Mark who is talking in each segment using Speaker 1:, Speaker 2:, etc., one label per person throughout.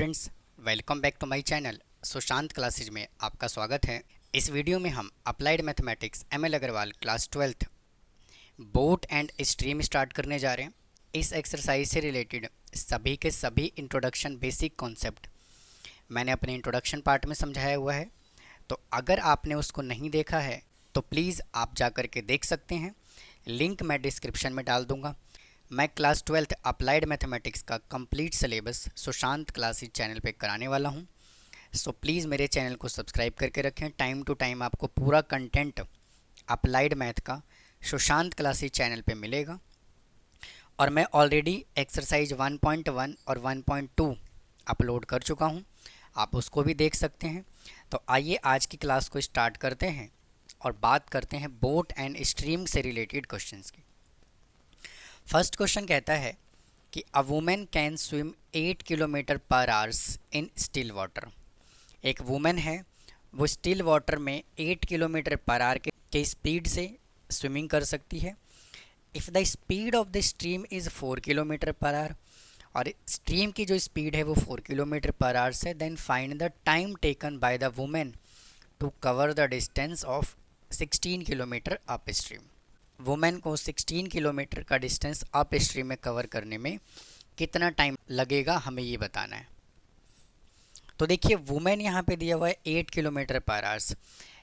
Speaker 1: Friends, welcome back to my channel Sushant classes में आपका स्वागत है। इस वीडियो में हम applied mathematics ML Agarwal class 12th boat and stream start करने जा रहे हैं। इस एक्सरसाइज से रिलेटेड सभी के सभी इंट्रोडक्शन बेसिक कॉन्सेप्ट मैंने अपने इंट्रोडक्शन पार्ट में समझाया हुआ है, तो अगर आपने उसको नहीं देखा है तो प्लीज़ आप जा कर के देख सकते हैं। लिंक मैं डिस्क्रिप्शन में डाल दूंगा। मैं क्लास 12th अप्लाइड मैथमेटिक्स का complete syllabus Sushant classes channel पे कराने वाला हूँ, सो प्लीज़ मेरे चैनल को सब्सक्राइब करके रखें। टाइम टू टाइम आपको पूरा कंटेंट अप्लाइड मैथ का सुशांत क्लासेज चैनल पे मिलेगा। और मैं ऑलरेडी एक्सरसाइज 1.1 और 1.2 अपलोड कर चुका हूँ, आप उसको भी देख सकते हैं। तो आइए आज की क्लास को स्टार्ट करते हैं और बात करते हैं बोट एंड स्ट्रीम से रिलेटेड क्वेश्चंस की। फर्स्ट क्वेश्चन कहता है कि a women can swim 8 kilometre per hours in still water. एक वुमेन है, वो स्टिल वाटर में 8 किलोमीटर पर आवर के स्पीड से स्विमिंग कर सकती है। If the speed of the stream is 4 kilometre per hour, और स्ट्रीम की जो स्पीड है वो 4 किलोमीटर पर आवर है, then find the time taken by the women to cover the distance of 16 kilometer upstream. Women को 16 kilometer का distance upstream में cover करने में कितना टाइम लगेगा, हमें ये बताना है। तो देखिए, वुमेन यहाँ पे दिया हुआ है 8 किलोमीटर पर आवर्स,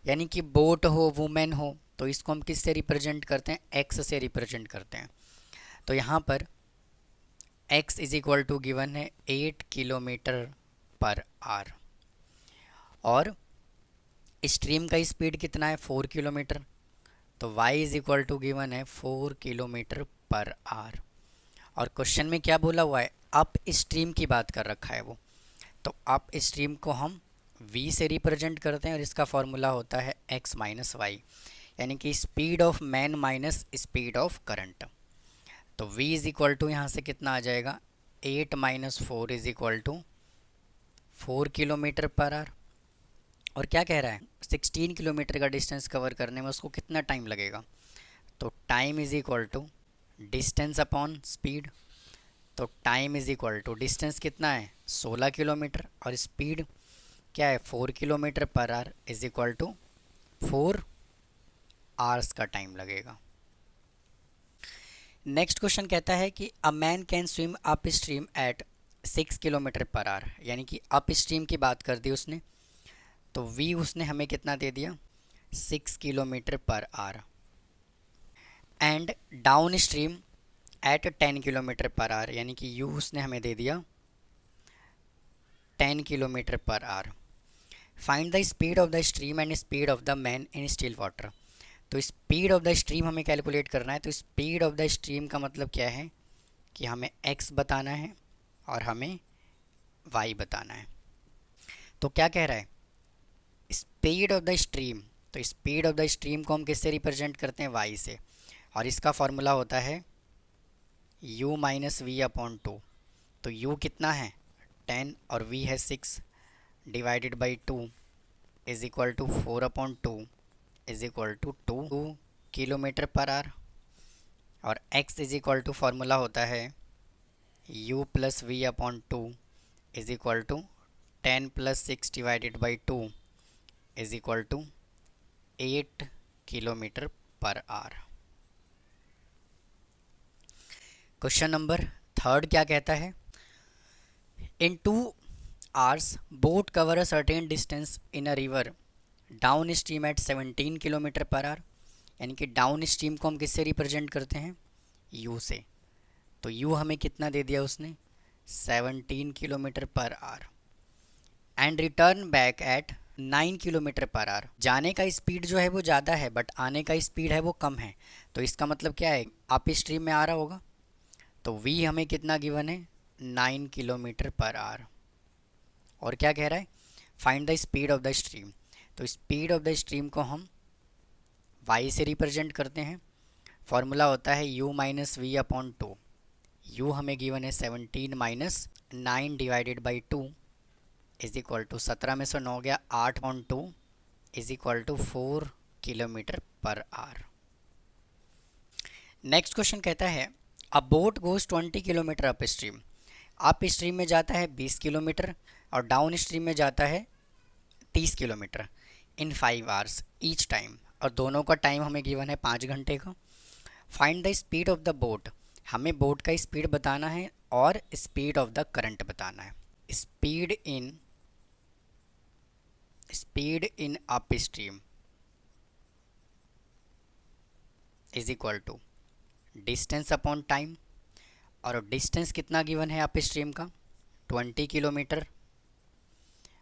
Speaker 1: यानी कि बोट हो वुमेन हो तो इसको हम किससे रिप्रेजेंट करते हैं, एक्स से रिप्रेजेंट करते हैं। तो यहाँ पर x is equal to given है 8 किलोमीटर पर आवर, और स्ट्रीम का स्पीड कितना है 4 किलोमीटर, तो y is equal to given है 4 किलोमीटर पर आवर। और क्वेश्चन में क्या बोला हुआ है, अप स्ट्रीम की बात कर रखा है वो, तो अप स्ट्रीम को हम v से रिप्रेजेंट करते हैं और इसका फॉर्मूला होता है x माइनस वाई, यानी कि speed of man minus speed of current. तो v इज इक्वल टू यहाँ से कितना आ जाएगा, 8 minus 4 is equal to 4 kilometre per hour. और क्या कह रहा है, 16 किलोमीटर का डिस्टेंस कवर करने में उसको कितना टाइम लगेगा, तो time is equal to distance upon speed. तो time is equal to distance कितना है 16 किलोमीटर और स्पीड क्या है 4 kilometre per hour, is equal to 4 hours का टाइम लगेगा। नेक्स्ट क्वेश्चन कहता है कि a man can swim upstream at 6 kilometre per hour, यानी कि अप स्ट्रीम की बात कर दी उसने, तो v उसने हमें कितना दे दिया 6 kilometre per hour, and downstream at 10 kilometre per hour, यानी कि u उसने हमें दे दिया 10 kilometre per hour. Find the speed of the stream and speed of the man in still water. तो स्पीड ऑफ द स्ट्रीम हमें calculate करना है, तो स्पीड ऑफ द स्ट्रीम का मतलब क्या है कि हमें x बताना है और हमें y बताना है। तो क्या कह रहा है, स्पीड ऑफ द स्ट्रीम, तो स्पीड ऑफ द स्ट्रीम को हम किससे रिप्रेजेंट करते हैं, y से, और इसका फॉर्मूला होता है u माइनस वी अपॉन 2। तो u कितना है 10 और v है 6 divided by 2 is equal to 4 upon 2 is equal to 2 kilometre per hour, और x is equal to formula होता है u plus v upon 2 is equal to 10 plus 6 divided by 2 is equal to 8 kilometre per hour. Question number third क्या कहता है, in 2 hours boat cover a certain distance in a river downstream at 17 kilometre per hour, यानी कि downstream को हम किससे represent करते हैं, u से। तो u हमें कितना दे दिया उसने 17 kilometre per hour, and return back at 9 kilometre per our. जाने का स्पीड जो है वो ज़्यादा है बट आने का स्पीड है वो कम है, तो इसका मतलब क्या है, अप स्ट्रीम में आ रहा होगा। तो v हमें कितना गिवन है 9 किलोमीटर पर आवर। और क्या कह रहा है, find the speed of the stream. तो स्पीड ऑफ द स्ट्रीम को हम y से रिप्रेजेंट करते हैं, फॉर्मूला होता है u minus v upon 2। u हमें गिवन है 17 minus 9 divided by 2 is equal to 17 में से 9 गया 8 अपॉन 2 is equal to 4 kilometre per hour. Next question कहता है a boat goes 20 kilometer upstream upstream में जाता है 20 किलोमीटर और डाउन स्ट्रीम में जाता है 30 किलोमीटर इन 5 आवर्स ईच टाइम, और दोनों का टाइम हमें गिवन है 5 घंटे का। Find the speed of the boat, हमें बोट का स्पीड बताना है और स्पीड ऑफ द करंट बताना है। Speed in upstream is equal to distance upon time, और डिस्टेंस कितना गिवन है अप स्ट्रीम का 20 किलोमीटर,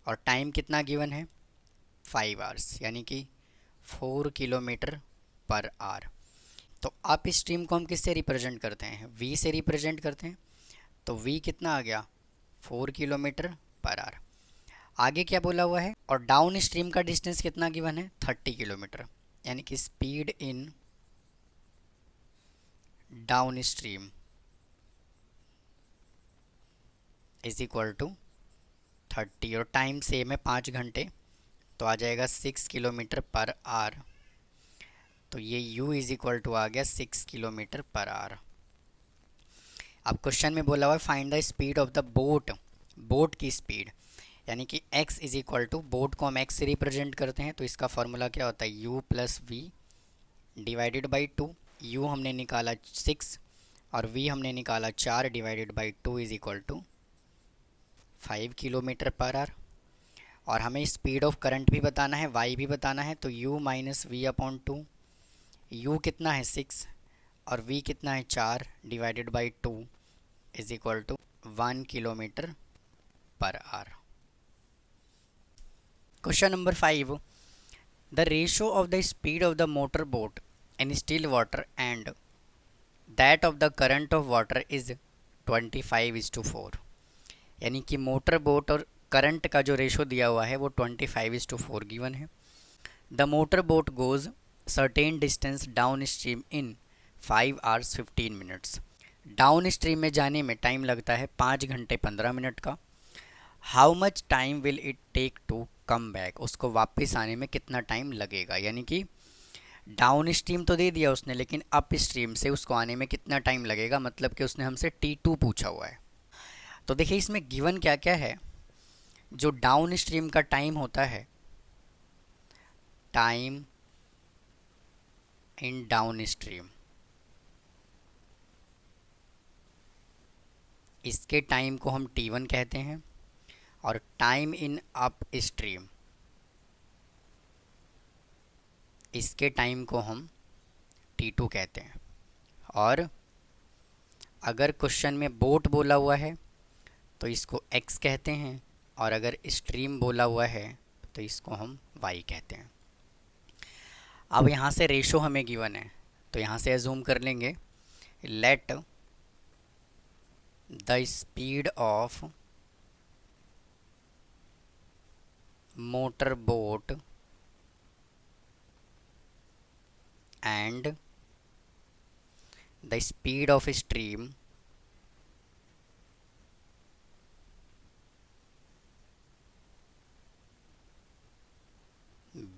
Speaker 1: और टाइम कितना गिवन है 5 आवर्स, यानी कि 4 किलोमीटर पर आवर। तो अप स्ट्रीम को हम किससे रिप्रेजेंट करते हैं, v से रिप्रेजेंट करते हैं। तो v कितना आ गया 4 किलोमीटर पर आवर। आगे क्या बोला हुआ है, और डाउन स्ट्रीम का डिस्टेंस कितना गिवन है 30 किलोमीटर, यानी कि speed in downstream is equal to 30, और टाइम सेम है 5 घंटे, तो आ जाएगा 6 किलोमीटर पर आवर। तो ये u इज इक्वल टू आ गया 6 किलोमीटर पर आवर। अब क्वेश्चन में बोला हुआ है find the speed of the boat, boat की स्पीड, यानी कि x is equal to, boat को हम x से रिप्रेजेंट करते हैं तो इसका फॉर्मूला क्या होता है u plus v divided by 2। u हमने निकाला 6 और v हमने निकाला 4 divided by 2 is equal to 5 kilometre per hour. और हमें स्पीड ऑफ करंट भी बताना है, y भी बताना है, तो u minus v upon 2, u कितना है 6 और v कितना है 4 divided by 2 is equal to 1 kilometre per hour. Question number 5, the ratio of the speed of the motor boat in still water and that of the current of water is 25:4, यानी कि motor boat और current का जो ratio दिया हुआ है वो 25:4 given है। The motor boat goes certain distance down stream in 5 hours 15 minutes, down stream में जाने में टाइम लगता है 5 घंटे 15 मिनट का। How much time will it take to come back, उसको वापस आने में कितना टाइम लगेगा, यानी कि डाउन स्ट्रीम तो दे दिया उसने, लेकिन अप स्ट्रीम से उसको आने में कितना टाइम लगेगा, मतलब कि उसने हमसे T2 पूछा हुआ है। तो देखिए इसमें गिवन क्या क्या है, जो डाउन स्ट्रीम का टाइम होता है, टाइम इन डाउन स्ट्रीम, इसके टाइम को हम T1 कहते हैं, और टाइम इन अप स्ट्रीम, इसके टाइम को हम T2 कहते हैं। और अगर क्वेश्चन में बोट बोला हुआ है तो इसको x कहते हैं, और अगर स्ट्रीम बोला हुआ है तो इसको हम y कहते हैं। अब यहाँ से रेशो हमें गिवन है तो यहाँ से अजूम कर लेंगे, let the speed of motor boat and the speed of stream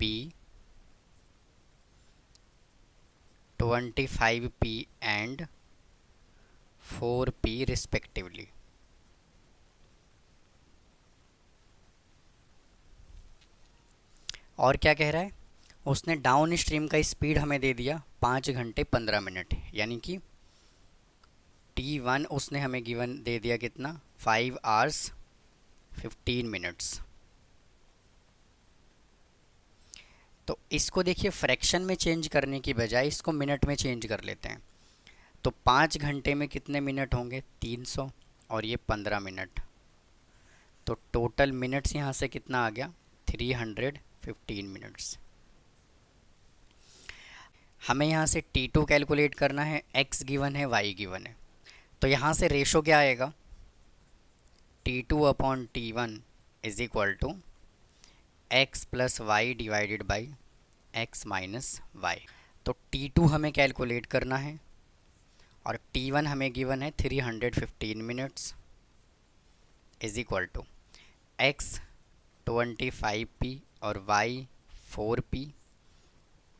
Speaker 1: be 25p and 4p respectively। और क्या कह रहा है, उसने डाउन स्ट्रीम का स्पीड हमें दे दिया 5 घंटे 15 मिनट, यानी कि T1 उसने हमें गिवन दे दिया कितना 5 आवर्स 15 मिनट्स। तो इसको देखिए फ्रैक्शन में चेंज करने की बजाय इसको मिनट में चेंज कर लेते हैं। तो 5 घंटे में कितने मिनट होंगे 300, और ये 15 मिनट, तो टोटल मिनट्स यहाँ से कितना आ गया 315 मिनट्स। हमें यहाँ से T2 कैलकुलेट करना है, x गिवन है y गिवन है, तो यहाँ से रेशो क्या आएगा T2 upon T1 is equal to x plus y divided by x minus y. तो T2 हमें कैलकुलेट करना है और T1 हमें गिवन है 315 minutes is equal to x 25p और y 4p,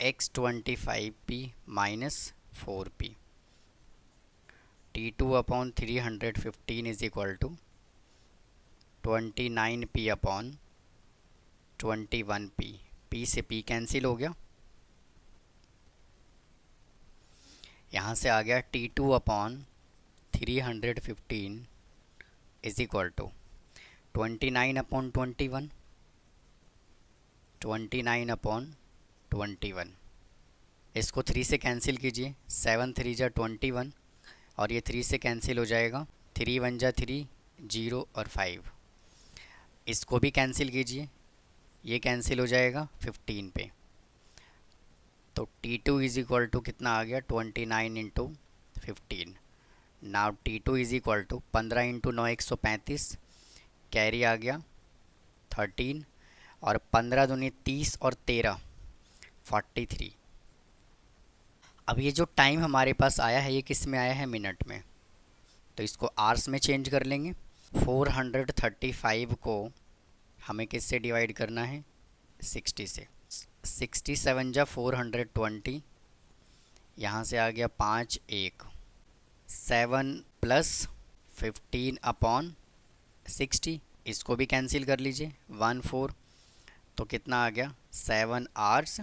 Speaker 1: x 25p minus 4p। T2 upon 315 is equal to 29P upon 21P। P से P cancel हो गया, यहाँ से आ गया T2 upon 315 is equal to 29 upon 21, 29 upon 21। इसको 3 से कैंसिल कीजिए, 7 3 जा 21 और ये 3 से कैंसिल हो जाएगा, 3 1 जा 3, 0 और 5। इसको भी कैंसिल कीजिए, ये कैंसिल हो जाएगा 15 पे। तो T2 इज इक्वल टू कितना आ गया, 29 into 15। Now T2 is equal to 15 into 9 135, carry आ गया 13 और 15 दूनी 30 और 13 43। अब ये जो टाइम हमारे पास आया है ये किस में आया है, मिनट में, तो इसको आवर्स में चेंज कर लेंगे। 435 को हमें किससे डिवाइड करना है, 60 से। 67 जा 420, यहाँ से आ गया 5 1, 7 प्लस 15 अपॉन 60, इसको भी कैंसिल कर लीजिए, 1 4, तो कितना आ गया 7 आवर्स,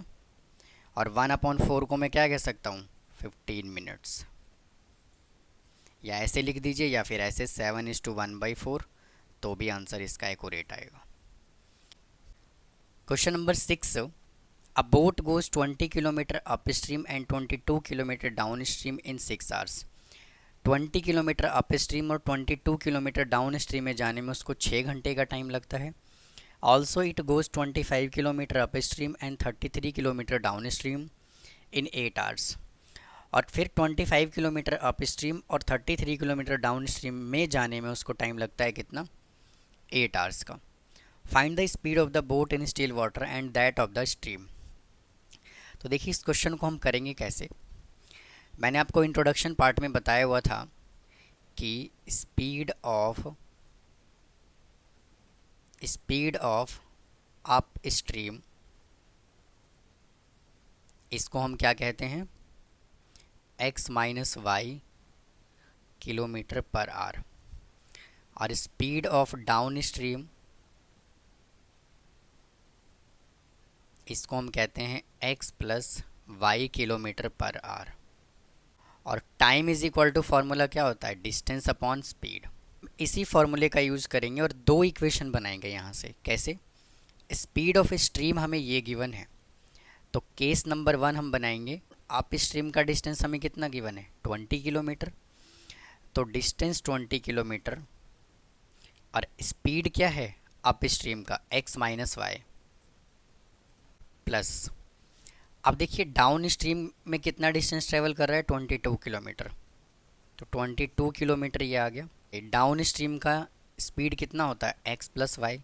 Speaker 1: और 1 अपॉन 4 को मैं क्या कह सकता हूँ, 15 मिनट्स। या ऐसे लिख दीजिए या फिर ऐसे 7:1/4, तो भी आंसर इसका एक्यूरेट आएगा। Question number 6, a boat goes 20 kilometer up stream and 22 kilometre down stream in 6 hours. 20 kilometer up stream और 22 किलोमीटर डाउन स्ट्रीम में जाने में उसको 6 घंटे का टाइम लगता है। Also it goes 25 kilometre up stream and 33 kilometre down stream in 8 hours. और फिर 25 किलोमीटर अप स्ट्रीम और 33 किलोमीटर डाउन स्ट्रीम में जाने में उसको टाइम लगता है कितना, 8 आवर्स का। Find the speed of the boat in still water and that of the stream. तो देखिए इस क्वेश्चन को हम करेंगे कैसे। मैंने आपको इंट्रोडक्शन पार्ट में बताया हुआ था कि स्पीड ऑफ अप स्ट्रीम, इसको हम क्या कहते हैं, x minus y kilometre per hour, और स्पीड ऑफ डाउन स्ट्रीम इसको हम कहते हैं x plus y kilometre per hour. और time is equal to formula क्या होता है, डिस्टेंस अपॉन स्पीड। इसी फार्मूले का यूज़ करेंगे और दो इक्वेशन बनाएंगे यहाँ से। कैसे, स्पीड ऑफ स्ट्रीम हमें ये गिवन है, तो केस नंबर 1 हम बनाएंगे, अप स्ट्रीम का डिस्टेंस हमें कितना गिवन है, 20 किलोमीटर, तो डिस्टेंस 20 किलोमीटर और स्पीड क्या है अप स्ट्रीम का, x माइनस वाई प्लस। अब देखिए डाउन स्ट्रीम में कितना डिस्टेंस ट्रेवल कर रहा है, 22 किलोमीटर, तो 22 किलोमीटर ये आ गया। डाउन स्ट्रीम का स्पीड कितना होता है, x प्लस वाई,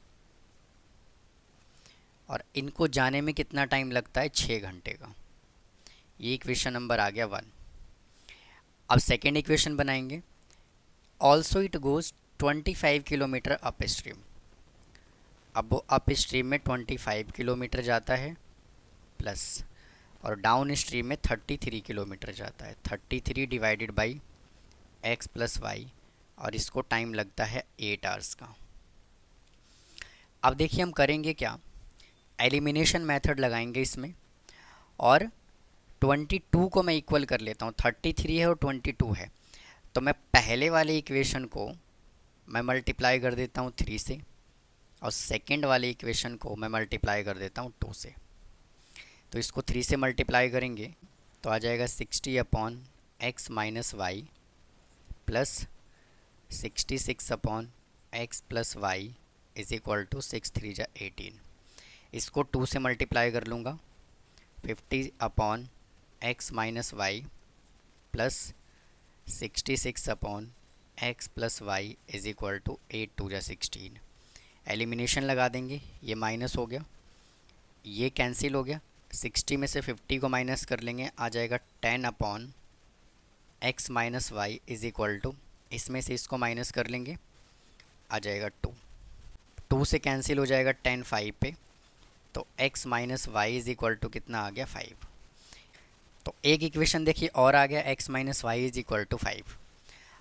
Speaker 1: और इनको जाने में कितना टाइम लगता है, 6 घंटे का। ये इक्वेशन नंबर आ गया 1। अब सेकेंड इक्वेशन बनाएंगे, also it goes 25 kilometre up stream. अब वो अप स्ट्रीम में 25 किलोमीटर जाता है प्लस, और डाउन स्ट्रीम में 33 किलोमीटर जाता है, 33 divided by x plus y, और इसको टाइम लगता है 8 आवर्स का। अब देखिए हम करेंगे क्या, एलिमिनेशन मेथड लगाएंगे इसमें, और 22 को मैं इक्वल कर लेता हूँ, 33 है और 22 है, तो मैं पहले वाले इक्वेशन को मैं मल्टीप्लाई कर देता हूँ 3 से, और सेकंड वाले इक्वेशन को मैं मल्टीप्लाई कर देता हूँ 2 से। तो इसको 3 से मल्टीप्लाई करेंगे तो आ जाएगा 60 upon x minus y plus 66 upon x plus y is equal to 6 3 जा 18। इसको 2 से मल्टीप्लाई कर लूँगा, 50 upon x minus y plus 66 upon x plus y is equal to 8 2 जा 16। एलिमिनेशन लगा देंगे, ये माइनस हो गया, ये कैंसिल हो गया, 60 में से 50 को माइनस कर लेंगे, आ जाएगा 10 upon x minus y is equal to, इसमें से इसको माइनस कर लेंगे, आ जाएगा 2, 2 से कैंसिल हो जाएगा 10 5 पे, तो x minus y is equal to कितना आ गया 5। तो एक इक्वेशन देखिए और आ गया, x minus y is equal to 5।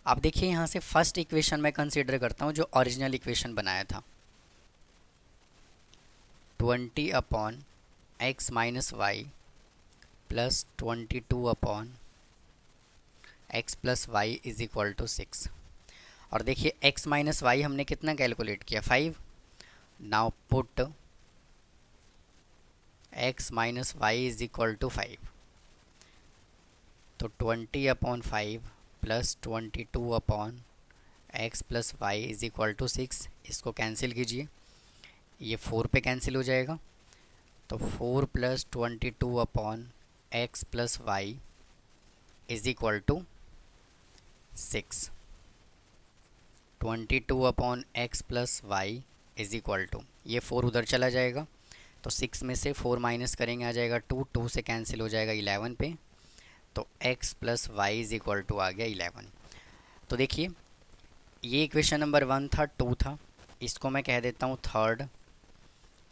Speaker 1: अब देखिए यहाँ से फर्स्ट इक्वेशन मैं कंसीडर करता हूँ जो ओरिजिनल इक्वेशन बनाया था, 20 upon x minus y plus 22 upon x plus y is equal to 6। और देखिए x माइनस वाई हमने कितना कैलकुलेट किया, 5। Now put x minus y is equal to 5। तो 20 upon 5 plus 22 upon x plus y is equal to 6। इसको cancel कीजिए, ये 4 पे कैंसिल हो जाएगा। तो 4 plus 22 upon x plus y is equal to 6। 22 upon x plus y is equal to, ये 4 उधर चला जाएगा तो 6 में से 4 माइनस करेंगे आ जाएगा 2, 2 से कैंसिल हो जाएगा 11 पे। तो x plus y is equal to आ गया 11। तो देखिए ये इक्वेशन नंबर 1 था, 2 था, इसको मैं कह देता हूँ थर्ड,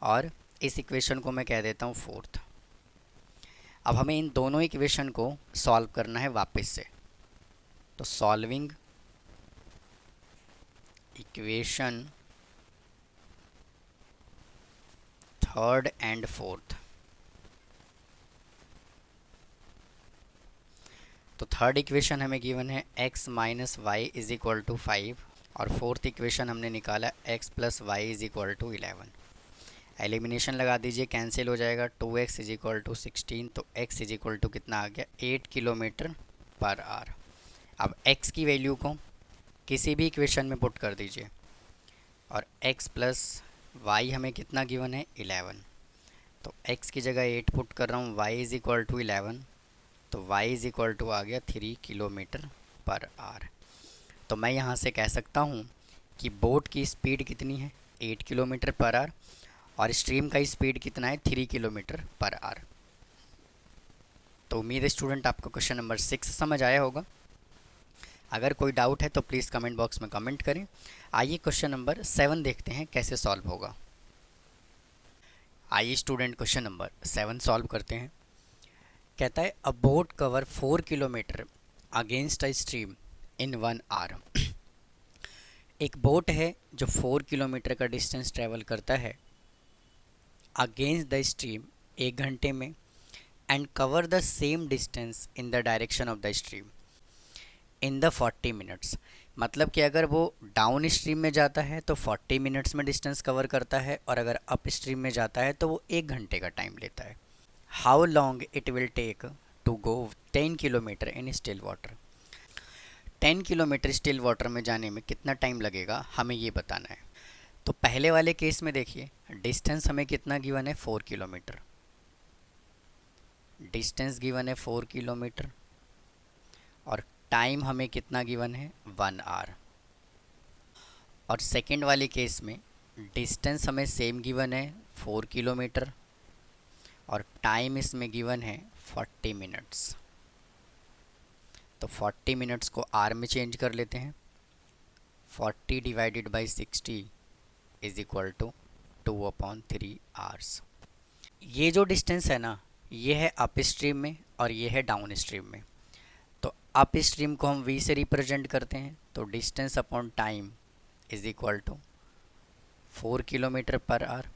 Speaker 1: और इस इक्वेशन को मैं कह देता हूँ फोर्थ। अब हमें इन दोनों इक्वेशन को सॉल्व करना है वापस से। तो solving equation third and fourth. तो थर्ड इक्वेशन हमें गिवन है x minus y is equal to 5, और फोर्थ इक्वेशन हमने निकाला x plus y is equal to 11। Elimination लगा दीजिए, कैंसिल हो जाएगा, 2x इज इक्वल टू 16। तो x इज इक्वल टू कितना आ गया, 8 किलोमीटर पर आवर। अब x की वैल्यू को किसी भी इक्वेशन में पुट कर दीजिए, और x प्लस वाई हमें कितना गिवन है, 11। तो x की जगह 8 पुट कर रहा हूँ, y इज इक्वल टू 11। तो y इज इक्वल टू आ गया 3 किलोमीटर पर आवर। तो मैं यहाँ से कह सकता हूँ कि बोट की स्पीड कितनी है, 8 किलोमीटर पर आवर, और स्ट्रीम का स्पीड कितना है, 3 किलोमीटर पर आवर। तो उम्मीद है स्टूडेंट आपको क्वेश्चन नंबर 6 समझ आया होगा। अगर कोई डाउट है तो प्लीज़ कमेंट बॉक्स में कमेंट करें। आइए क्वेश्चन नंबर 7 देखते हैं कैसे सॉल्व होगा। आइए स्टूडेंट क्वेश्चन नंबर 7 सॉल्व करते हैं। कहता है a boat cover 4 kilometre against a stream in 1 hour. एक बोट है जो 4 किलोमीटर का डिस्टेंस ट्रैवल करता है अगेंस्ट द स्ट्रीम 1 घंटे में, and cover the same distance in the direction of the stream in the 40 minutes. मतलब कि अगर वो डाउन स्ट्रीम में जाता है तो 40 मिनट्स में डिस्टेंस कवर करता है, और अगर अप स्ट्रीम में जाता है तो वो 1 घंटे का टाइम लेता है। How long it will take to go 10 kilometre in still water. 10 kilometre still water में जाने में कितना टाइम लगेगा हमें ये बताना है। तो पहले वाले केस में देखिए डिस्टेंस हमें कितना गिवन है, 4 किलोमीटर। डिस्टेंस गिवन है 4 किलोमीटर, और टाइम हमें कितना गिवन है, 1 आवर। और सेकेंड वाले केस में डिस्टेंस हमें सेम गिवन है 4 किलोमीटर, और टाइम इसमें गिवन है 40 मिनट्स। तो 40 मिनट्स को आर में चेंज कर लेते हैं। 40 divided by 60 is equal to 2/3 hours. ये जो डिस्टेंस है ना, ये है अप स्ट्रीम में और ये है डाउन स्ट्रीम में। तो अप स्ट्रीम को हम v से रिप्रेजेंट करते हैं, तो distance upon time is equal to 4 kilometre per hour,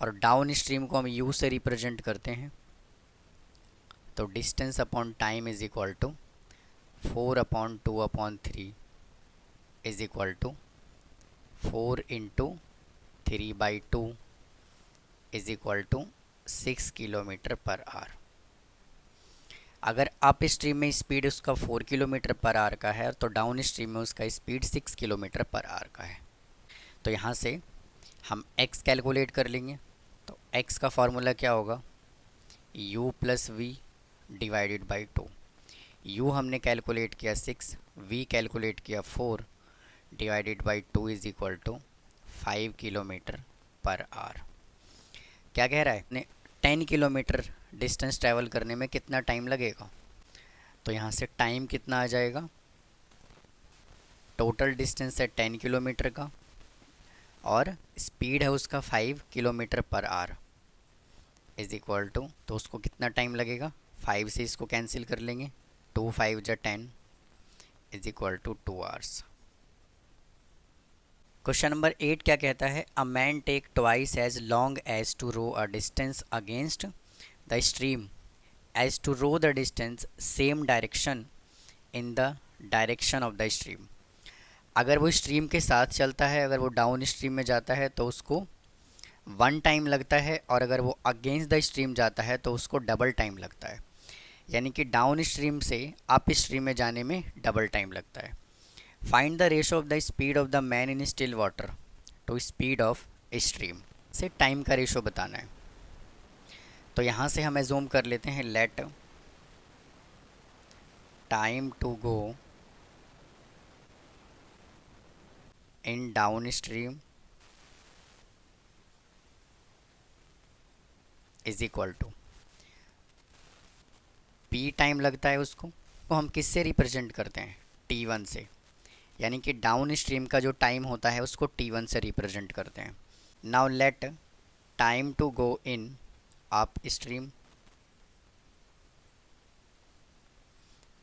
Speaker 1: और डाउन स्ट्रीम को हम u से रिप्रेजेंट करते हैं, तो distance upon time is equal to 4/2/3 is equal to 4 into 3/2 is equal to 6 kilometre per hour. अगर अप स्ट्रीम में speed उसका 4 किलोमीटर पर आवर का है तो डाउन स्ट्रीम में उसका स्पीड 6 किलोमीटर पर आवर का है। तो यहाँ से हम x कैलकुलेट कर लेंगे। तो x का फार्मूला क्या होगा, u plus v divided by 2। u हमने कैलकुलेट किया 6, v कैलकुलेट किया 4 divided by 2 is equal to 5 kilometre per hour. क्या कह रहा है ने 10 किलोमीटर डिस्टेंस ट्रैवल करने में कितना टाइम लगेगा। तो यहाँ से टाइम कितना आ जाएगा, टोटल डिस्टेंस है 10 किलोमीटर का और स्पीड है उसका 5 kilometre per hour is equal to, तो उसको कितना टाइम लगेगा, 5 से इसको कैंसिल कर लेंगे, 2 5 जा 10 is equal to 2 hours. Question number 8 क्या कहता है, a man take twice as long as to row a distance against the stream as to row the distance same direction in the direction of the stream. अगर वो stream के साथ चलता है, अगर वो डाउन स्ट्रीम में जाता है तो उसको 1 टाइम लगता है, और अगर वो अगेंस्ट द स्ट्रीम जाता है तो उसको डबल टाइम लगता है। यानी कि डाउन स्ट्रीम से अप स्ट्रीम में जाने में डबल टाइम लगता है। Find the ratio of the speed of the man in still water to speed of stream से टाइम का रेशो बताना है। तो यहाँ से हम एज्यूम कर लेते हैं, let time to go in downstream is equal to p time लगता है उसको, तो हम किससे रिप्रेजेंट करते हैं, T1 से। यानी कि डाउन स्ट्रीम का जो टाइम होता है उसको T1 से रिप्रेजेंट करते हैं। Now let time to go in upstream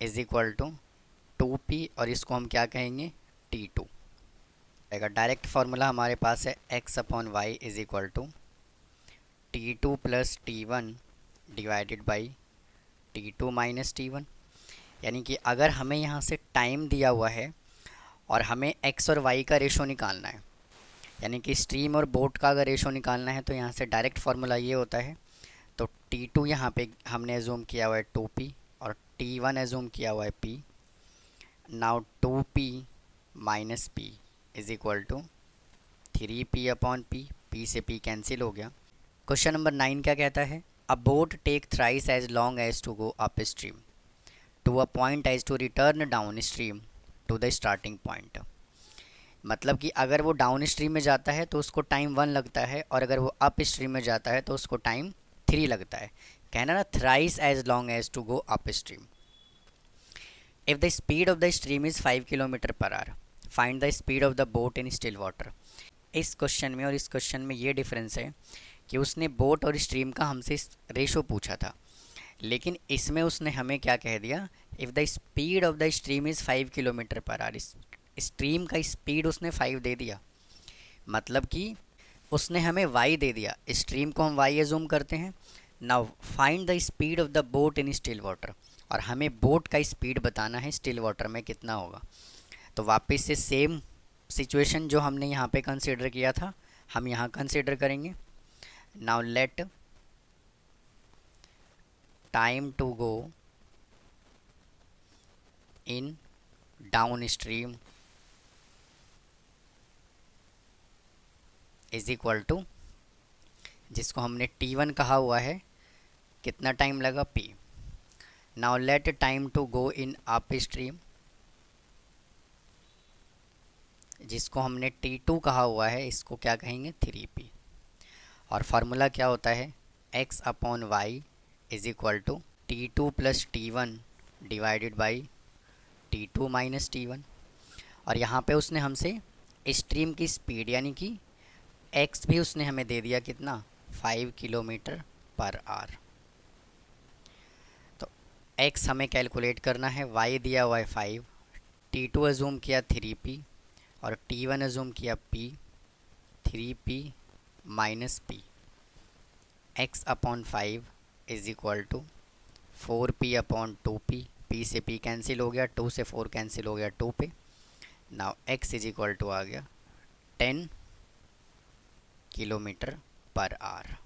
Speaker 1: is equal to 2p, और इसको हम क्या कहेंगे, T2। अगर डायरेक्ट फार्मूला हमारे पास है x upon y is equal to T2 plus T1 divided by T2 minus T1। यानी कि अगर हमें यहाँ से टाइम दिया हुआ है और हमें x और y का रेशो निकालना है, यानी कि स्ट्रीम और बोट का अगर रेशो निकालना है, तो यहाँ से डायरेक्ट फार्मूला ये होता है। तो T2 यहाँ पे हमने एज्यूम किया हुआ है 2p, और T1 एज्यूम किया हुआ है p। Now 2p minus p is equal to 3p upon p से p कैंसिल हो गया। क्वेश्चन नंबर 9 क्या कहता है, a boat take thrice as long as to go upstream to a point as to return downstream to the starting point. मतलब कि अगर वो डाउन स्ट्रीम में जाता है तो उसको टाइम 1 लगता है, और अगर वो अप स्ट्रीम में जाता है तो उसको टाइम 3 लगता है। कहना ना, thrice as long as to go upstream. If the speed of the stream is 5 kilometre per hour, find the speed of the boat in still water. इस क्वेश्चन में और इस क्वेश्चन में ये डिफरेंस है कि उसने बोट और स्ट्रीम का हमसे रेशो पूछा था, लेकिन इसमें उसने हमें क्या कह दिया, if the speed of the stream is 5 kilometre per our. Stream का स्पीड उसने 5 दे दिया, मतलब कि उसने हमें y दे दिया, स्ट्रीम को हम y एज्यूम करते हैं। Now find the speed of the boat in still water, और हमें बोट का स्पीड बताना है स्टिल वाटर में कितना होगा। तो वापस से सेम सिचुएशन जो हमने यहाँ पे कंसिडर किया था, हम यहाँ कंसिडर करेंगे। Now let time to go in downstream is equal to, जिसको हमने T1 कहा हुआ है, कितना टाइम लगा, p। Now let time to go in upstream, जिसको हमने T2 कहा हुआ है, इसको क्या कहेंगे, 3p। और फार्मूला क्या होता है, x upon y is equal to T2 plus T1 divided by T2 minus T1। और यहाँ पे उसने हमसे स्ट्रीम की स्पीड यानी कि x भी उसने हमें दे दिया, कितना, 5 किलोमीटर पर आवर। तो x हमें कैलकुलेट करना है, y दिया हुआ है 5, T2 एज्यूम किया 3p, और T1 एज्यूम किया p, 3p minus p। x upon 5 is equal to 4p upon 2p, p से p कैंसिल हो गया, 2 से 4 कैंसिल हो गया 2 पे। Now x is equal to आ गया 10 kilometre per hour.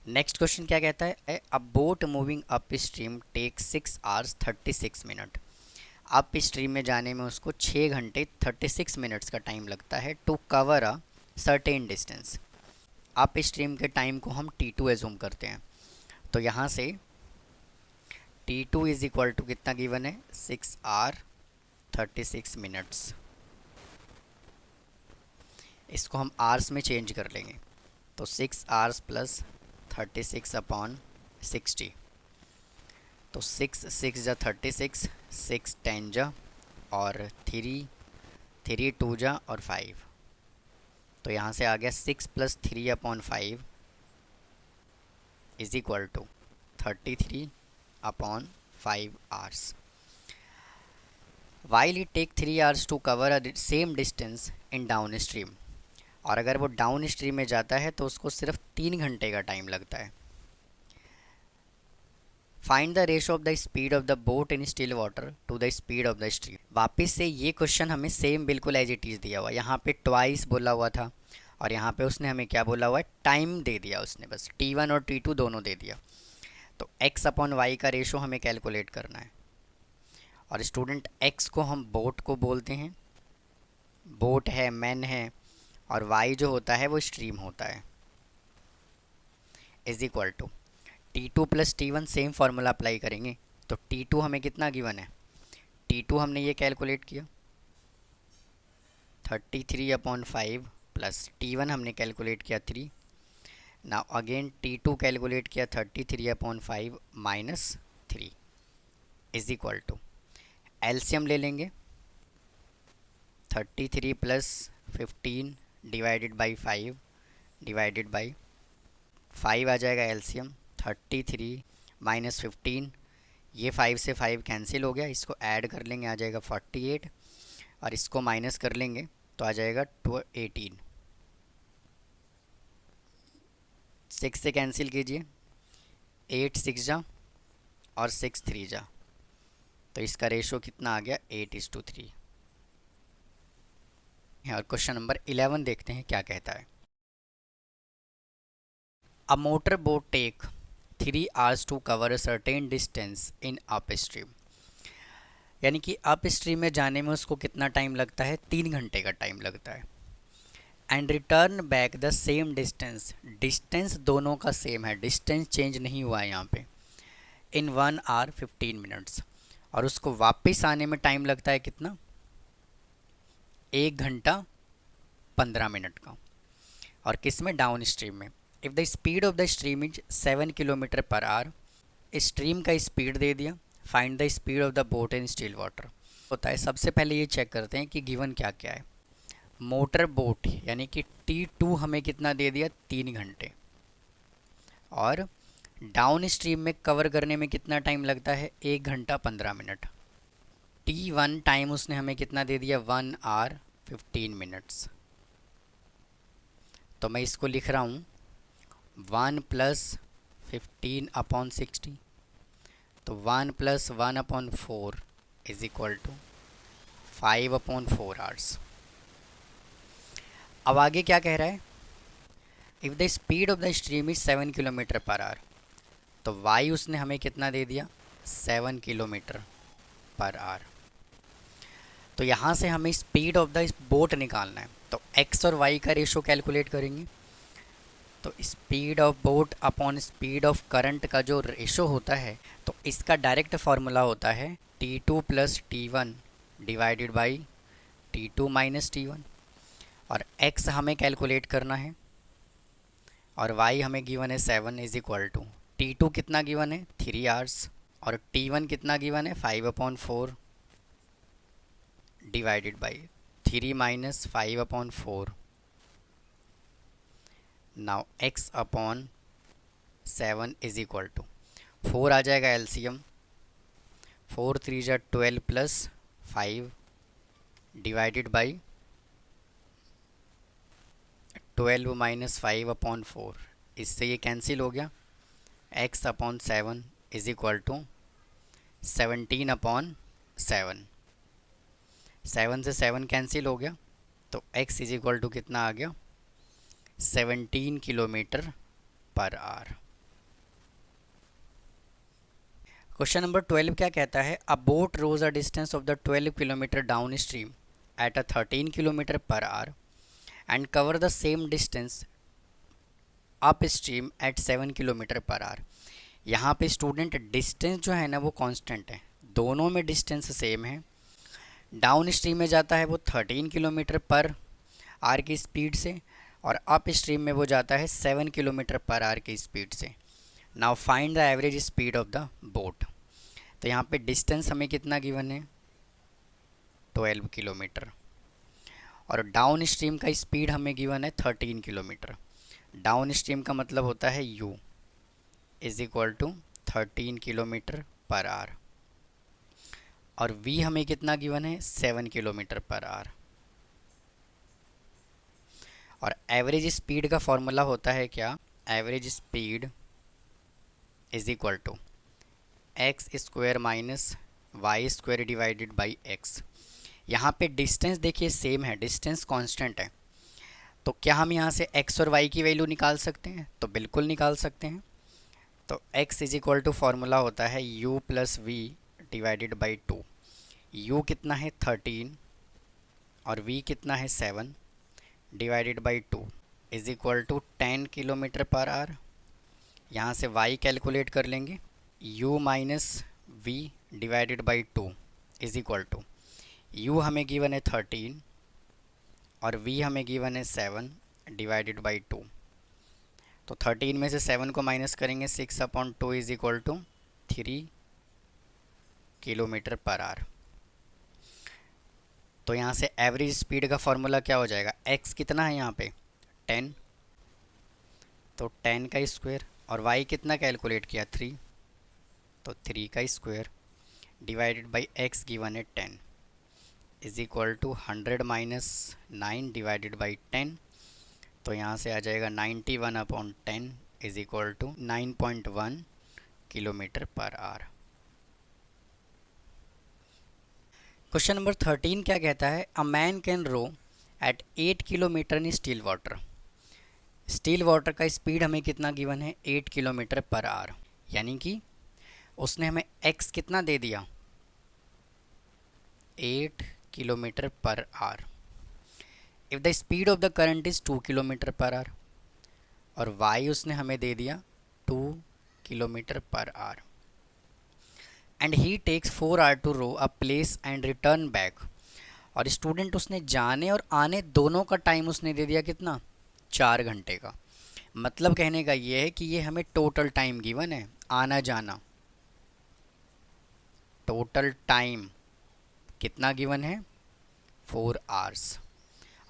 Speaker 1: Next question क्या कहता है, a boat moving upstream take 6 hours 36 minute. Upstream में जाने में उसको 6 घंटे 36 मिनट्स का टाइम लगता है to cover a certain distance. Upstream के टाइम को हम T2 एज्यूम करते हैं। तो यहाँ से T2 इज इक्वल टू कितना गिवन है, 6 आवर 36 मिनट्स। इसको हम आवर्स में चेंज कर लेंगे, तो 6 आवर्स प्लस 36 अपॉन 60। तो 6 6 जा 36, 6 10 जा और 3 2 जा और 5। तो यहाँ से आ गया 6 plus 3 upon 5 is equal to 33 upon 5 hours. While it take 3 hours to cover a same distance in downstream. और अगर वो डाउन स्ट्रीम में जाता है तो उसको सिर्फ 3 घंटे का टाइम लगता है. Find the ratio of the speed of the boat in still water to the speed of the stream. वापस से ये क्वेश्चन हमें सेम बिल्कुल एज इट इज़ दिया हुआ. यहाँ पे ट्वाइस बोला हुआ था और यहाँ पे उसने हमें क्या बोला हुआ है, टाइम दे दिया उसने, बस T1 और T2 दोनों दे दिया. तो x अपॉन वाई का रेशो हमें कैलकुलेट करना है. और स्टूडेंट x को हम बोट को बोलते हैं, बोट है, मैन है, और y जो होता है वो स्ट्रीम होता है. Is equal to T2 plus T1, same formula apply करेंगे. तो T2 हमें कितना गिवन है, T2 हमने ये कैलकुलेट किया 33/5 प्लस T1 हमने कैलकुलेट किया 3. नाउ अगेन T2 कैलकुलेट किया 33/5 minus 3 is equal to, LCM ले लेंगे 33 plus 15 divided by 5 divided by 5 आ जाएगा एलसीएम. 33 माइनस 15, ये 5 से 5 कैंसिल हो गया, इसको ऐड कर लेंगे आ जाएगा 48, और इसको माइनस कर लेंगे तो आ जाएगा 18. 6 से कैंसिल कीजिए, 8 6 जा और 6 3 जा, तो इसका रेशो कितना आ गया 8:3. और क्वेश्चन नंबर 11 देखते हैं क्या कहता है. A motor boat take 3 hours to cover a certain distance in upstream. यानी कि अप स्ट्रीम में जाने में उसको कितना टाइम लगता है, 3 घंटे का टाइम लगता है. And return back the same distance, distance दोनों का सेम है, डिस्टेंस चेंज नहीं हुआ है यहाँ पे, इन 1 hour 15 minutes. और उसको वापस आने में टाइम लगता है कितना, 1 घंटा 15 मिनट का. और किस में, डाउन स्ट्रीम में. If the speed of the stream is 7 kilometre per our, stream का स्पीड दे दिया. Find the speed of the boat in still water होता है. सबसे पहले ये चेक करते हैं कि गिवन क्या क्या है. मोटर बोट यानी कि T2 हमें कितना दे दिया, 3 घंटे. और डाउन स्ट्रीम में कवर करने में कितना टाइम लगता है, 1 घंटा 15 मिनट. T1 टाइम उसने हमें कितना दे दिया, 1 hour 15 minutes. तो मैं इसको लिख रहा हूँ 1 प्लस 15/60, तो 1 plus 1/4 is equal to 5/4 hours. अब आगे क्या कह रहा है, if the speed of the stream is 7 kilometre per hour, तो y उसने हमें कितना दे दिया, 7 किलोमीटर पर आवर. तो यहाँ से हमें स्पीड ऑफ द बोट निकालना है. तो x और y का रेशो कैलकुलेट करेंगे. तो speed of boat upon speed of current का जो रेशो होता है, तो इसका डायरेक्ट फार्मूला होता है T2 plus T1 divided by T2 minus T1. और x हमें कैलकुलेट करना है और y हमें गिवन है 7 इज इक्वल टू, T2 कितना गिवन है 3 hours और T1 कितना गिवन है 5/4 divided by 3 minus 5/4. Now x upon 7 is equal to 4 आ जाएगा एलसीएम, 4 3 जा 12 प्लस 5 डिवाइडेड बाई 12 माइनस 5/4. इससे ये कैंसिल हो गया. x upon 7 is equal to 17/7. 7 से 7 कैंसिल हो गया, तो x इज इक्वल टू कितना आ गया, 17 kilometre per hour. Question number 12 क्या कहता है, a boat rows a distance of the 12 kilometre downstream at a 13 kilometre per hour and cover the same distance upstream at 7 kilometre per hour. यहाँ पे student distance जो है ना वो constant है, दोनों में डिस्टेंस सेम है. डाउन स्ट्रीम में जाता है वो 13 किलोमीटर पर आवर की स्पीड से और अप स्ट्रीम में वो जाता है 7 किलोमीटर पर आवर की स्पीड से. Now find the average speed of the boat. तो यहाँ पे डिस्टेंस हमें कितना गिवन है, 12 किलोमीटर, और डाउन स्ट्रीम का स्पीड हमें गिवन है 13 किलोमीटर. डाउन स्ट्रीम का मतलब होता है u is equal to 13 kilometre per hour. और v हमें कितना गिवन है 7 किलोमीटर पर आवर। और एवरेज स्पीड का फॉर्मूला होता है क्या, average speed is equal to x square minus y square divided by x. यहाँ पे डिस्टेंस देखिए सेम है, डिस्टेंस कांस्टेंट है, तो क्या हम यहाँ से x और y की वैल्यू निकाल सकते हैं? तो बिल्कुल निकाल सकते हैं। तो x is equal to formula होता है u plus v divided by 2। u कितना है 13 और v कितना है 7 डिवाइडेड by 2 is equal to 10 kilometre per hour. यहाँ से y कैलकुलेट कर लेंगे, u minus v divided by 2 is equal to u हमें गिवन है 13 और v हमें गिवन है 7 डिवाइडेड बाई 2। तो 13 में से 7 को माइनस करेंगे, 6/2 is equal to 3 kilometre per hour. तो यहाँ से एवरेज स्पीड का फॉर्मूला क्या हो जाएगा, x कितना है यहाँ पे 10, तो 10 का स्क्वायर, और y कितना कैलकुलेट किया 3, तो 3 का square divided by x given है 10 is equal to 100 minus 9 divided by 10। तो यहाँ से आ जाएगा 91/10 is equal to 9.1 kilometre per hour. Question number 13 क्या कहता है, a man can row at 8 kilometre in still water. Still water का स्पीड हमें कितना गिवन है 8 किलोमीटर पर आवर, यानी कि उसने हमें x कितना दे दिया 8 kilometre per hour. If the speed of the current is 2 kilometre per hour, और y उसने हमें दे दिया 2 kilometre per hour, and he takes 4 hour to row a place and return back. और स्टूडेंट उसने जाने और आने दोनों का टाइम उसने दे दिया कितना 4 घंटे का। मतलब कहने का ये है कि ये हमें टोटल टाइम गिवन है, आना जाना टोटल टाइम कितना गिवन है 4 आवर्स,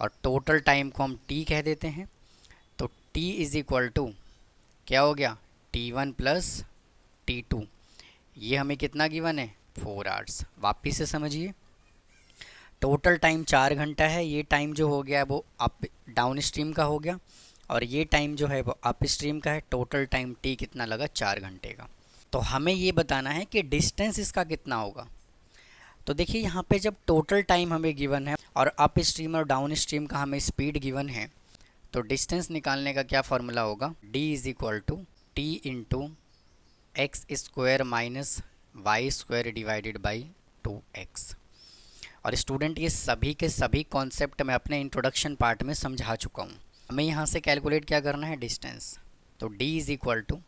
Speaker 1: और टोटल टाइम को हम t कह देते हैं। तो t इज इक्वल टू क्या हो गया t1 प्लस t2, ये हमें कितना गिवन है 4 आवर्स। वापिस से समझिए, टोटल टाइम 4 घंटा है, ये टाइम जो हो गया वो अप डाउन स्ट्रीम का हो गया, और ये टाइम जो है वो अप स्ट्रीम का है। टोटल टाइम t कितना लगा 4 घंटे का। तो हमें ये बताना है कि डिस्टेंस इसका कितना होगा। तो देखिए यहाँ पे जब टोटल टाइम हमें गिवन है और अप स्ट्रीम और डाउन स्ट्रीम का हमें स्पीड गिवन है, तो डिस्टेंस निकालने का क्या फार्मूला होगा, d is equal to t into x square minus y square divided by 2x। और स्टूडेंट ये सभी के सभी कॉन्सेप्ट मैं अपने इंट्रोडक्शन पार्ट में समझा चुका हूँ। हमें यहाँ से कैलकुलेट क्या करना है डिस्टेंस। तो d is equal to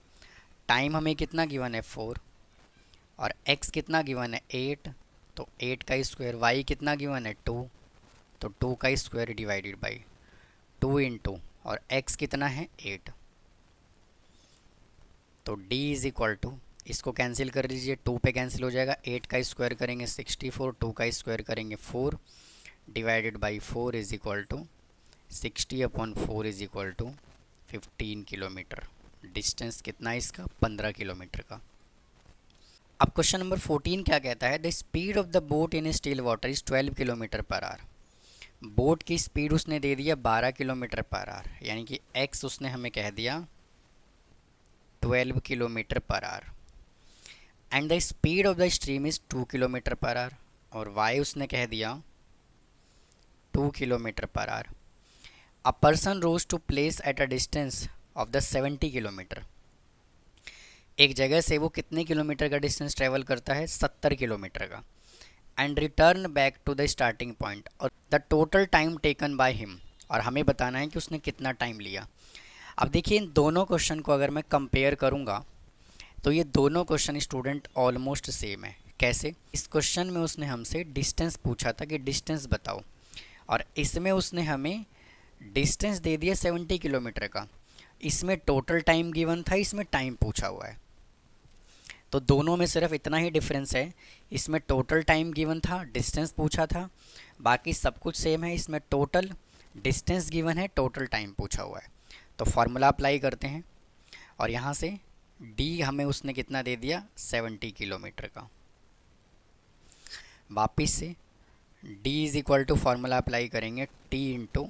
Speaker 1: time हमें कितना गिवन है 4 और x कितना गिवन है 8, तो 8 का स्क्वायर, y कितना गिवन है 2, तो 2 का स्क्वायर डिवाइडेड बाई 2 इंटू और x कितना है 8। तो d इज इक्वल टू, इसको कैंसिल कर लीजिए, 2 पे कैंसिल हो जाएगा, 8 का स्क्वायर करेंगे 64, 2 का स्क्वायर करेंगे 4 divided by 4 is equal to 60/4 is equal to 15 kilometre. Distance कितना है इसका 15 किलोमीटर का। अब क्वेश्चन नंबर 14 क्या कहता है, the speed of the boat in still water is 12 kilometre per our. Boat की स्पीड उसने दे दिया 12 किलोमीटर पर आवर, यानी कि x उसने हमें कह दिया 12 kilometre per hour, and the speed of the stream is 2 kilometre per hour, और y उसने कह दिया 2 kilometre per hour. A person rows to place at a distance of the 70 kilometre. एक जगह से वो कितने किलोमीटर का डिस्टेंस ट्रेवल करता है 70 किलोमीटर का, and return back to the starting point, और the total time taken by him, और हमें बताना है कि उसने कितना टाइम लिया। अब देखिए इन दोनों क्वेश्चन को अगर मैं कंपेयर करूँगा तो ये दोनों क्वेश्चन स्टूडेंट ऑलमोस्ट सेम है। कैसे, इस क्वेश्चन में उसने हमसे डिस्टेंस पूछा था कि डिस्टेंस बताओ, और इसमें उसने हमें डिस्टेंस दे दिया 70 किलोमीटर का। इसमें टोटल टाइम गिवन था, इसमें टाइम पूछा हुआ है। तो दोनों में सिर्फ इतना ही डिफरेंस है, इसमें टोटल टाइम गिवन था, डिस्टेंस पूछा था, बाकी सब कुछ सेम है। इसमें टोटल डिस्टेंस गिवन है, टोटल टाइम पूछा हुआ है। तो फार्मूला अप्लाई करते हैं, और यहाँ से d हमें उसने कितना दे दिया 70 किलोमीटर का। वापिस से d is equal to formula apply करेंगे t into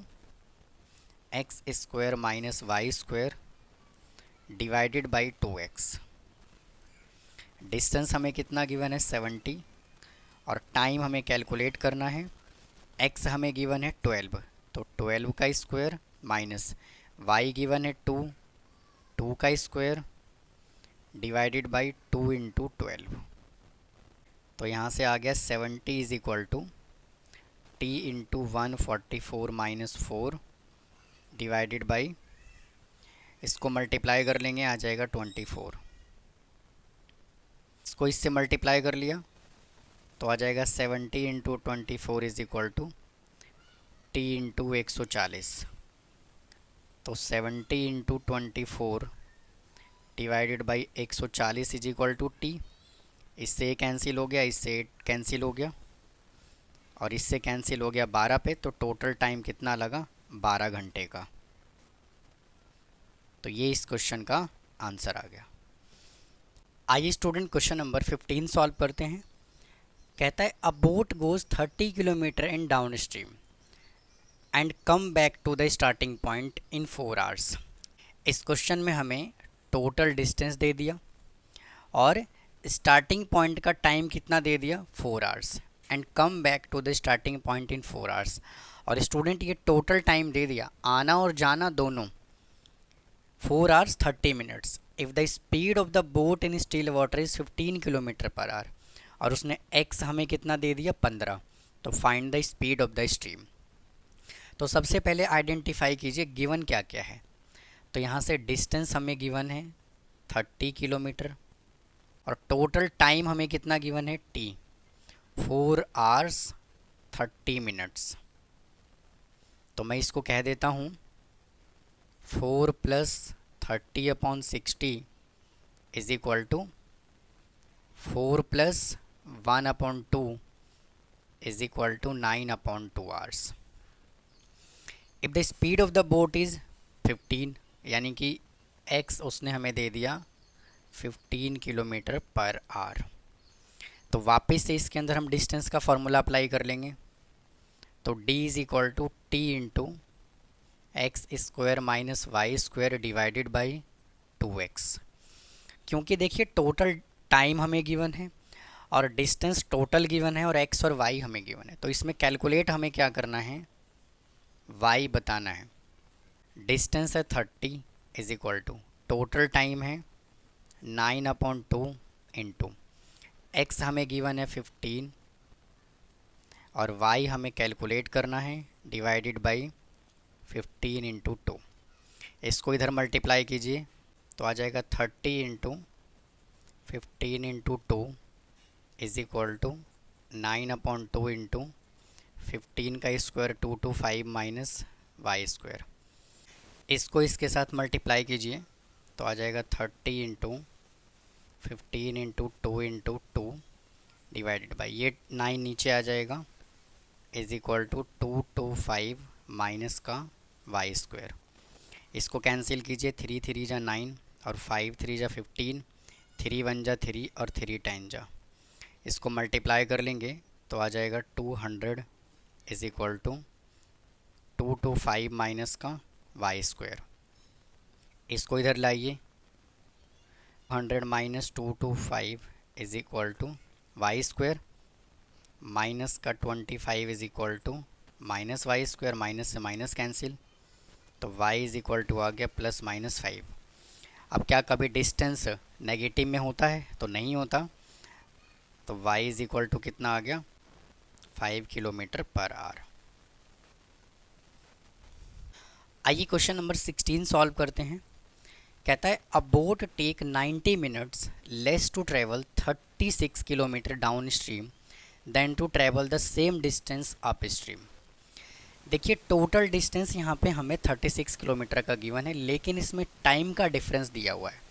Speaker 1: x square minus y square divided by 2x। Distance हमें कितना गिवन है 70 और टाइम हमें कैलकुलेट करना है। x हमें गिवन है 12, तो 12 का स्क्वायर माइनस y गिवन है 2, 2 का स्क्वायर डिवाइडेड बाई 2 इंटू 12। तो यहाँ से आ गया 70 is equal to t into 144 minus 4 divided by, इसको मल्टीप्लाई कर लेंगे आ जाएगा 24। इसको इससे मल्टीप्लाई कर लिया तो आ जाएगा 70 into 24 is equal to t into 140। तो 70 into 24 divided by 140 is equal to t. इससे कैंसिल हो गया, इससे कैंसिल हो गया और इससे कैंसिल हो गया 12 पे, तो टोटल टाइम कितना लगा 12 घंटे का। तो ये इस क्वेश्चन का आंसर आ गया। आइए स्टूडेंट क्वेश्चन नंबर 15 सॉल्व करते हैं। कहता है a boat goes 30 kilometre in downstream and come back to the starting point in 4 hours. इस क्वेश्चन में हमें टोटल डिस्टेंस दे दिया और स्टार्टिंग पॉइंट का टाइम कितना दे दिया 4 hours and come back to the starting point in 4 hours. और स्टूडेंट ये टोटल टाइम दे दिया आना और जाना दोनों 4 hours 30 minutes. If the speed of the boat in still water is 15 kilometre per hour और उसने x हमें कितना दे दिया 15, तो find the speed of the stream. तो सबसे पहले आइडेंटिफाई कीजिए गिवन क्या क्या है। तो यहाँ से डिस्टेंस हमें गिवन है 30 किलोमीटर और टोटल टाइम हमें कितना गिवन है t 4 आवर्स 30 मिनट्स। तो मैं इसको कह देता हूँ 4 plus 30 upon 60 is equal to 4 plus 1 upon 2 is equal to 9 upon 2 hours. If the speed of the boat is 15, यानी कि x उसने हमें दे दिया 15 किलोमीटर पर आवर। तो वापस से इसके अंदर हम डिस्टेंस का फॉर्मूला अप्लाई कर लेंगे। तो d is equal to t into x square minus y square divided by 2x। क्योंकि देखिए टोटल टाइम हमें गिवन है और डिस्टेंस टोटल गिवन है और x और y हमें गिवन है, तो इसमें कैलकुलेट हमें क्या करना है y बताना है। डिस्टेंस है 30 is equal to total time है 9 अपॉन 2 इंटू एक्स हमें गिवन है 15 और y हमें कैलकुलेट करना है डिवाइडेड बाई 15 इंटू 2। इसको इधर मल्टीप्लाई कीजिए तो आ जाएगा 30 into 15 into 2 is equal to 9 upon 2 into 15 का square 2 two 5 minus y square. इसको इसके साथ मल्टीप्लाई कीजिए तो आ जाएगा 30 into 15 into 2 into 2 divided by, ये 9 नीचे आ जाएगा is equal to 2 two 5 minus का वाई स्क्वायर। इसको कैंसिल कीजिए 3 3 जा 9 और 5 3 जा 15, 3 1 जा 3 और 3 10 जा। इसको मल्टीप्लाई कर लेंगे तो आ जाएगा 200 is equal to 2 two 5 minus का वाई स्क्वायर। इसको इधर लाइए 100 minus 2 two 5 is equal to y square minus का 25 is equal to minus y square, minus से माइनस कैंसिल, तो y इज इक्वल टू आ गया प्लस माइनस 5। अब क्या कभी डिस्टेंस नेगेटिव में होता है? तो नहीं होता। तो y इज इक्वल टू कितना आ गया 5 किलोमीटर पर आवर। आइए क्वेश्चन नंबर 16 सॉल्व करते हैं। कहता है a boat take 90 minutes less to travel 36 kilometre downstream than to travel the same distance upstream. देखिए टोटल डिस्टेंस यहाँ पे हमें 36 किलोमीटर का गिवन है, लेकिन इसमें टाइम का डिफरेंस दिया हुआ है।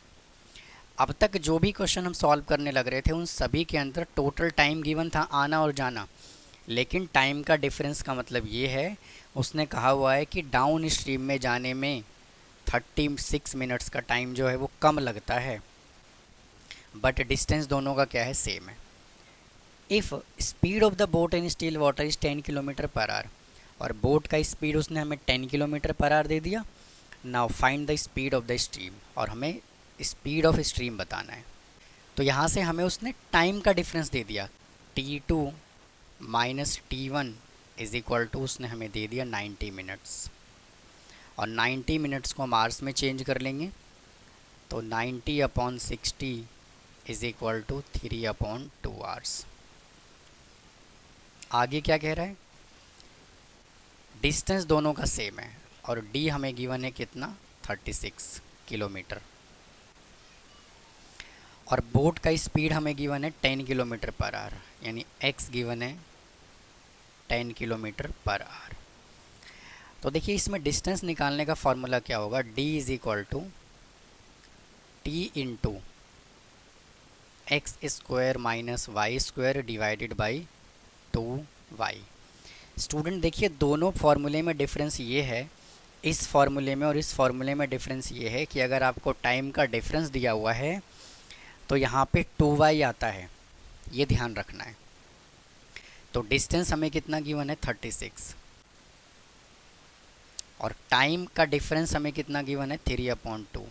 Speaker 1: अब तक जो भी क्वेश्चन हम सॉल्व करने लग रहे थे उन सभी के अंदर टोटल टाइम गिवन था आना और जाना, लेकिन टाइम का डिफरेंस का मतलब ये है उसने कहा हुआ है कि डाउन स्ट्रीम में जाने में 36 मिनट्स का टाइम जो है वो कम लगता है, बट डिस्टेंस दोनों का क्या है सेम है। If speed of the boat in still water is 10 kilometre per hour, और बोट का स्पीड उसने हमें 10 किलोमीटर पर आवर दे दिया। Now find the speed of the stream, और हमें स्पीड ऑफ स्ट्रीम बताना है। तो यहाँ से हमें उसने टाइम का डिफरेंस दे दिया, T2 minus T1 is equal to उसने हमें दे दिया 90 मिनट्स, और 90 मिनट्स को हम आवर्स में चेंज कर लेंगे, तो 90/60 इज इक्वल टू 3/2 आवर्स। आगे क्या कह रहा है, डिस्टेंस दोनों का सेम है, और डी हमें गिवन है कितना, 36 किलोमीटर, और बोट का स्पीड हमें गिवन है 10 किलोमीटर पर आवर, यानी एक्स गिवन है 10 किलोमीटर पर आवर। तो देखिए इसमें डिस्टेंस निकालने का फॉर्मूला क्या होगा, d is equal to t into x square minus y square divided by 2y। Student देखिए दोनों फार्मूले में डिफरेंस ये है, इस फार्मूले में और इस फार्मूले में डिफरेंस ये है कि अगर आपको टाइम का डिफरेंस दिया हुआ है तो यहाँ पे 2y आता है, ये ध्यान रखना है। तो डिस्टेंस हमें कितना गिवन है, 36, और टाइम का डिफरेंस हमें कितना गिवन है, 3/2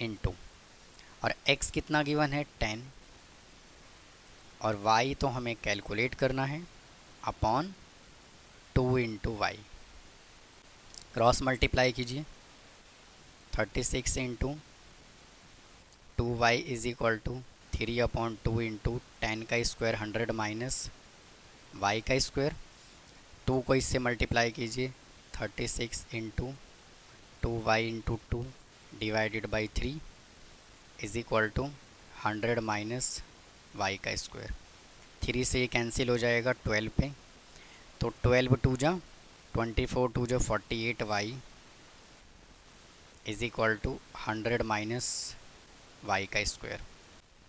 Speaker 1: इंटू, और x कितना गिवन है, 10, और y तो हमें कैलकुलेट करना है upon 2 into y. Cross multiply कीजिए, 36 into 2y is equal to 3/2 into 10 का स्क्वायर 100 माइनस y का स्क्वायर, 2 को इससे मल्टीप्लाई कीजिए, 36 into 2y into 2 divided by 3 is equal to 100 minus y का स्क्वायर। 3 से ये कैंसिल हो जाएगा 12 पे, तो 12 2 जा 24, 2 जा 48y is equal to 100 minus y का स्क्वायर।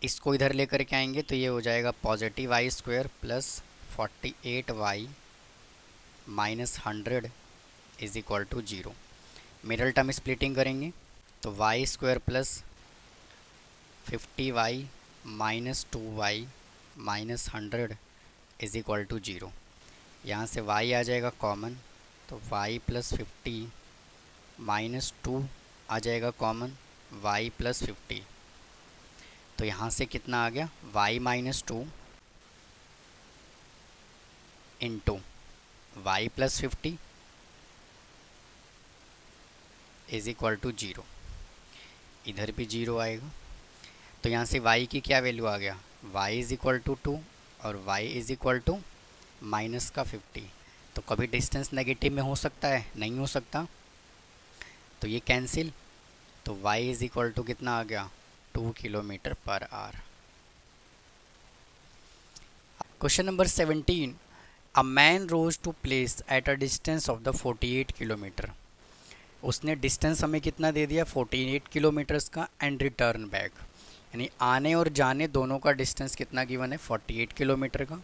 Speaker 1: इसको इधर लेकर के आएंगे तो ये हो जाएगा positive y square plus 48y minus 100 is equal to 0। Middle term splitting करेंगे तो y square plus 50y minus 2y minus 100 is equal to 0। यहाँ से y आ जाएगा कॉमन, तो y प्लस 50 माइनस 2 आ जाएगा कॉमन, y प्लस 50, तो यहाँ से कितना आ गया, y minus 2 into y plus 50 is equal to 0। इधर भी 0 आएगा, तो यहाँ से y की क्या वैल्यू आ गया, y इज़ इक्वल टू 2 और y is equal to minus का 50। तो कभी डिस्टेंस नेगेटिव में हो सकता है, नहीं हो सकता, तो ये कैंसिल, तो y इज़ इक्वल टू कितना आ गया, 2 kilometre per hour. Question number 17, a man rows to place at a distance of the 48 kilometre. उसने डिस्टेंस हमें कितना दे दिया, 48 किलोमीटर्स का, एंड रिटर्न बैक, यानी आने और जाने दोनों का डिस्टेंस कितना गिवन है, 48 किलोमीटर का,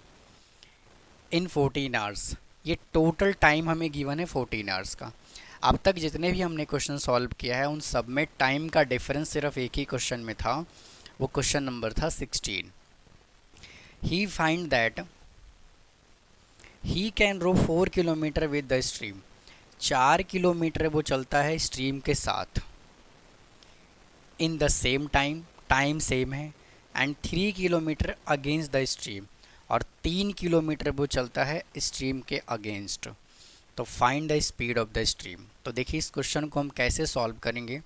Speaker 1: इन 14 आवर्स। ये टोटल टाइम हमें गिवन है 14 आवर्स का। अब तक जितने भी हमने क्वेश्चन सॉल्व किया है उन सब में टाइम का डिफरेंस सिर्फ एक ही क्वेश्चन में था, वो क्वेश्चन नंबर था 16। He find that he can row 4 kilometre with the stream. 4 kilometre वो चलता है स्ट्रीम के साथ, in the same time, time सेम है, and 3 kilometre against the stream, और 3 किलोमीटर वो चलता है स्ट्रीम के अगेंस्ट। तो find the speed of the stream. तो देखिए इस क्वेश्चन को हम कैसे सॉल्व करेंगे।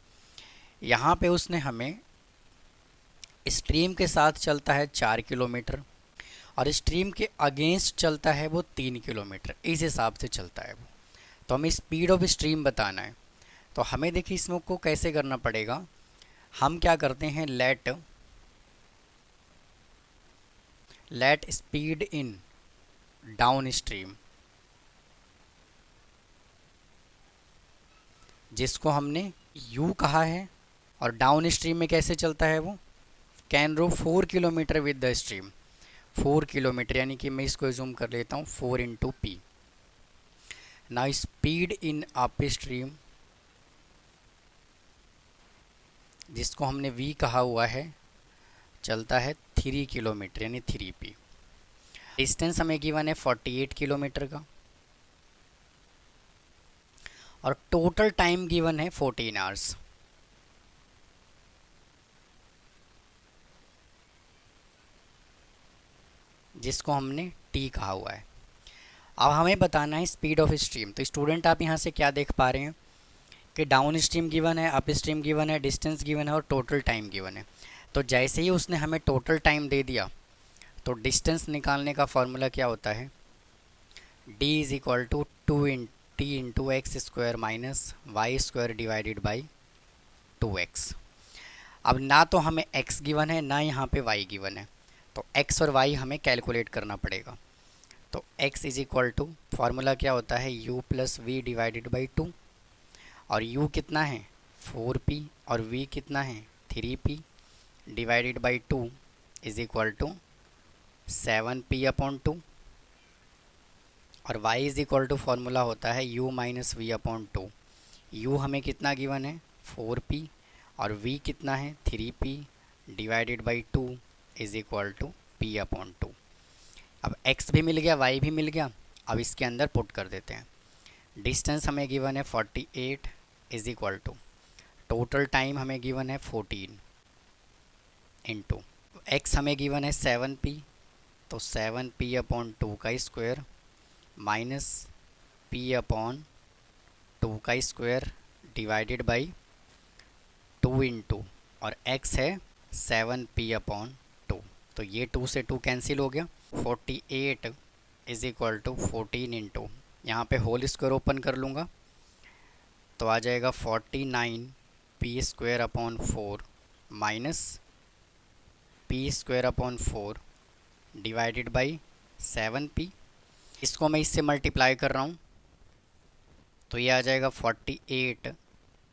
Speaker 1: यहाँ पे उसने हमें स्ट्रीम के साथ चलता है 4 किलोमीटर और स्ट्रीम के अगेंस्ट चलता है वो 3 किलोमीटर, इस हिसाब से चलता है वो। तो हमें स्पीड ऑफ स्ट्रीम बताना है, तो हमें देखिए इसमें को कैसे करना पड़ेगा। हम क्या करते हैं, let speed in down stream, जिसको हमने u कहा है, और डाउन स्ट्रीम में कैसे चलता है वो, can row 4 kilometre with the stream, 4 kilometre, यानी कि मैं इसको जूम कर लेता हूँ 4 इंटू पी। ना स्पीड इन अप स्ट्रीम, जिसको हमने v कहा हुआ है, चलता है 3 किलोमीटर यानी 3p। डिस्टेंस हमें गिवन है 48 किलोमीटर का और टोटल टाइम गिवन है 14 आवर्स। जिसको हमने t कहा हुआ है। अब हमें बताना है स्पीड ऑफ स्ट्रीम। तो स्टूडेंट आप यहाँ से क्या देख पा रहे हैं कि डाउन स्ट्रीम गिवन है, अप स्ट्रीम गिवन है, डिस्टेंस गिवन है और टोटल टाइम गिवन है। तो जैसे ही उसने हमें टोटल टाइम दे दिया तो डिस्टेंस निकालने का फॉर्मूला क्या होता है, d is equal to 2t into x square minus y square divided by 2x। अब ना तो हमें x गिवन है ना यहाँ पे y गिवन है, तो x और y हमें कैलकुलेट करना पड़ेगा। तो x is equal to formula क्या होता है u plus v divided by 2, और u कितना है 4p और v कितना है 3p divided by 2 is equal to 7p upon 2, और y is equal to formula होता है u minus v upon 2। u हमें कितना गिवन है 4p और v कितना है 3p divided by 2 is equal to p upon 2। अब x भी मिल गया, y भी मिल गया। अब इसके अंदर पुट कर देते हैं। डिस्टेंस हमें गिवन है 48 is equal to total time हमें गिवन है 14 इंटू x हमें गिवन है 7p, तो 7p अपॉन 2 का स्क्वायर माइनस p अपॉन 2 का स्क्वायर डिवाइडेड बाई 2 इंटू, और x है 7p अपॉन 2। तो ये 2 से 2 कैंसिल हो गया। 48 इज इक्वल टू 14 इंटू, यहाँ पे होल स्क्वायर ओपन कर लूँगा तो आ जाएगा 49p square upon 4 minus p square upon 4 divided by 7p। इसको मैं इससे मल्टीप्लाई कर रहा हूँ तो ये आ जाएगा 48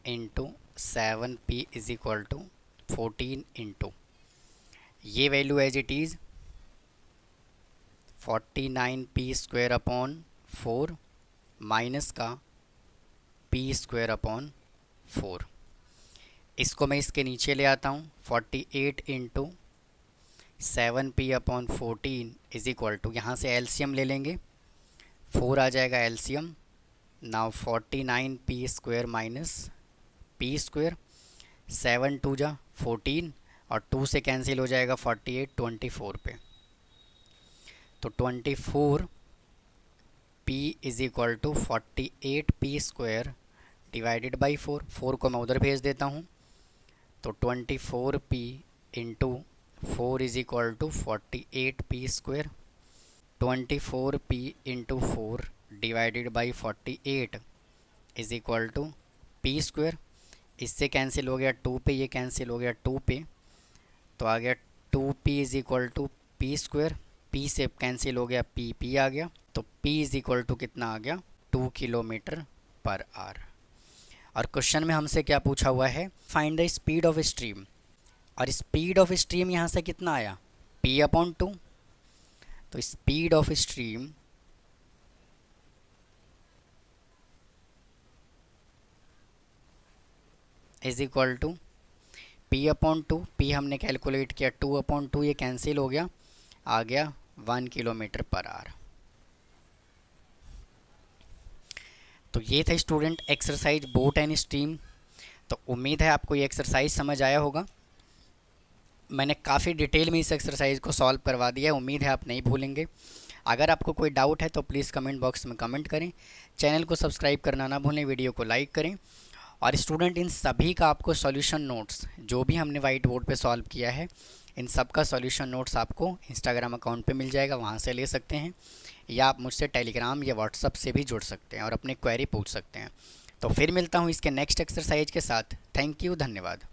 Speaker 1: into 7p is equal to 14 into, ये value as it is 49p square upon 4 minus का p स्क्वायर अपॉन 4। इसको मैं इसके नीचे ले आता हूँ 48 into 7p upon 14 is equal to, यहाँ से एलसीएम ले लेंगे 4 आ जाएगा LCM. Now 49p square minus p square, 7 2 जा 14 और 2 से कैंसिल हो जाएगा 48 24 पे, तो 24p is equal to 48p square divided by 4 को मैं उधर भेज देता हूँ। तो 24p into 4 is equal to 48p square, 24p into 4 divided by 48 is equal to p square. इससे कैंसिल हो गया 2 पे, ये कैंसिल हो गया 2 पे, तो आ गया 2p is equal to p square. p से कैंसिल हो गया p आ गया, तो p इज इक्वल टू कितना आ गया 2 किलोमीटर पर आवर। और क्वेश्चन में हमसे क्या पूछा हुआ है, find the speed of stream, और स्पीड ऑफ स्ट्रीम यहाँ से कितना आया p अपॉन 2। तो speed of stream is equal to p upon 2, p हमने कैलकुलेट किया 2 अपॉन 2, ये कैंसिल हो गया, आ गया 1 किलोमीटर पर आवर। तो ये था student exercise boat and stream. तो उम्मीद है आपको ये एक्सरसाइज समझ आया होगा। मैंने काफ़ी डिटेल में इस एक्सरसाइज को सॉल्व करवा दिया है, उम्मीद है आप नहीं भूलेंगे। अगर आपको कोई डाउट है तो प्लीज़ कमेंट बॉक्स में कमेंट करें, चैनल को सब्सक्राइब करना ना भूलें, वीडियो को लाइक करें। और स्टूडेंट इन सभी का आपको सॉल्यूशन नोट्स जो भी हमने वाइट बोर्ड पे सॉल्व किया है, इन सब का सॉल्यूशन नोट्स आपको इंस्टाग्राम अकाउंट पे मिल जाएगा, वहाँ से ले सकते हैं, या आप मुझसे टेलीग्राम या व्हाट्सअप से भी जुड़ सकते हैं और अपनी क्वेरी पूछ सकते हैं। तो फिर मिलता हूँ इसके नेक्स्ट एक्सरसाइज के साथ। थैंक यू, धन्यवाद।